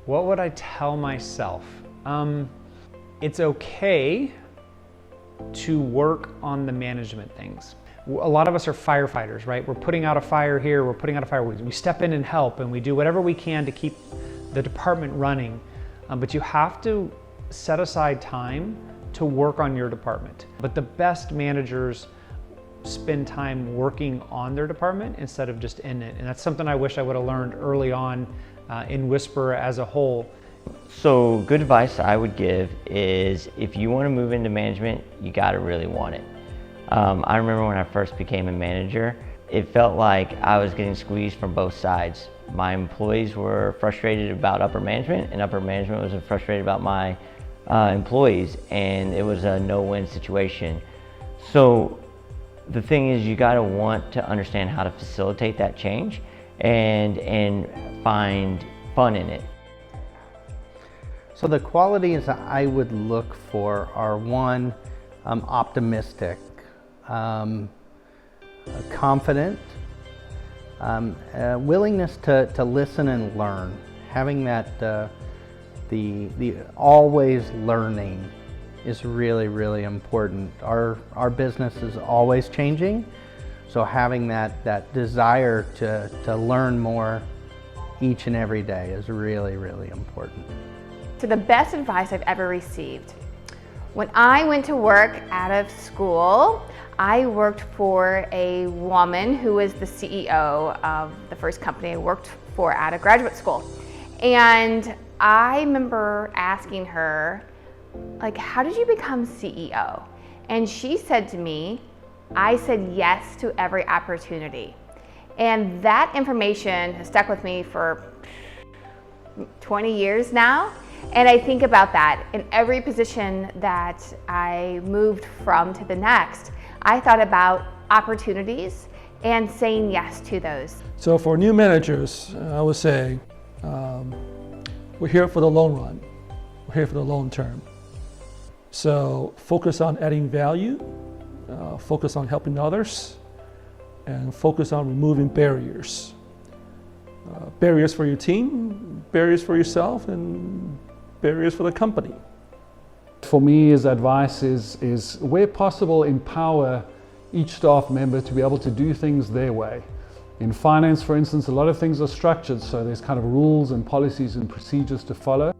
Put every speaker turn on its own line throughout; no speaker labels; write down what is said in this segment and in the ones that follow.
What would I tell myself? It's okay to work on the management things. A lot of us are firefighters, right? We're putting out a fire here, we're putting out a fire. We step in and help, and we do whatever we can to keep the department running. But you have to set aside time to work on your department. But the best managers spend time working on their department instead of just in it. And that's something I wish I would have learned early on in Wisper as a whole.
So good advice I would give is if you want to move into management, you got to really want it. I remember when I first became a manager, it felt like I was getting squeezed from both sides. My employees were frustrated about upper management, and upper management was frustrated about my employees, and it was a no-win situation. So the thing is, you got to want to understand how to facilitate that change and find fun in it.
So the qualities I would look for are one, optimistic, confident, willingness to listen and learn, having that the always learning is really, really important. Our business is always changing, so having that desire to learn more each and every day is really, really important.
So the best advice I've ever received. When I went to work out of school, I worked for a woman who was the CEO of the first company I worked for out of graduate school. And I remember asking her, like, how did you become CEO? And she said to me, I said yes to every opportunity. And that information has stuck with me for 20 years now. And I think about that in every position that I moved from to the next. I thought about opportunities and saying yes to those.
So for new managers, I would say, we're here for the long run. We're here for the long term. So focus on adding value, focus on helping others, and focus on removing barriers. Barriers for your team, barriers for yourself, and barriers for the company.
For me, his advice is where possible, empower each staff member to be able to do things their way. In finance, for instance, a lot of things are structured, so there's kind of rules and policies and procedures to follow.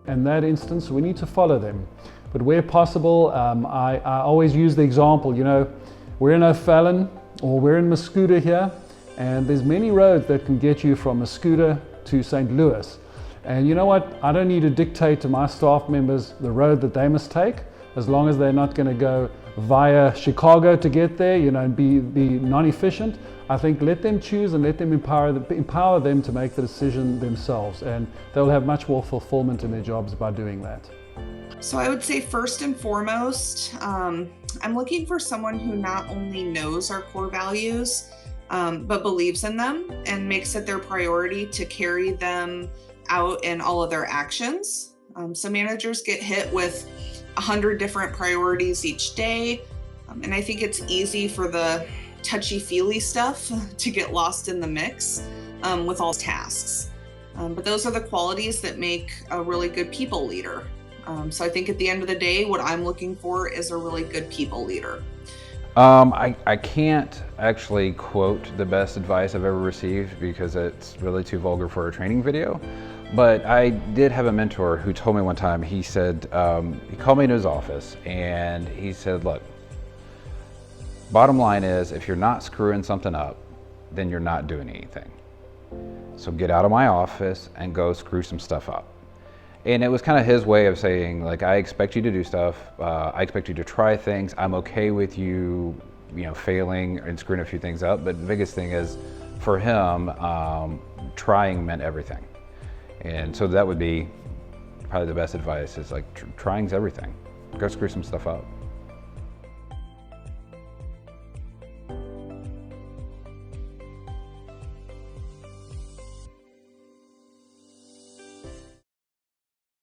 In that instance, we need to follow them. But where possible, I always use the example, you know, we're in O'Fallon or we're in Mascouda here, and there's many roads that can get you from Mascouda to St. Louis. And you know what? I don't need to dictate to my staff members the road that they must take, as long as they're not going to go via Chicago to get there, you know, and be non-efficient. I think let them choose and let them empower them to make the decision themselves, and they'll have much more fulfillment in their jobs by doing that.
So I would say first and foremost, I'm looking for someone who not only knows our core values, but believes in them and makes it their priority to carry them out in all of their actions. So managers get hit with 100 different priorities each day. And I think it's easy for the touchy-feely stuff to get lost in the mix with all tasks. But those are the qualities that make a really good people leader. So I think at the end of the day, what I'm looking for is a really good people leader.
I can't actually quote the best advice I've ever received because it's really too vulgar for a training video. But I did have a mentor who told me one time, he said, he called me into his office and he said, look, bottom line is if you're not screwing something up, then you're not doing anything. So get out of my office and go screw some stuff up. And it was kind of his way of saying, like, I expect you to do stuff. I expect you to try things. I'm okay with you, failing and screwing a few things up. But the biggest thing is, for him, trying meant everything. And so that would be probably the best advice is like, trying's everything. Go screw some stuff up.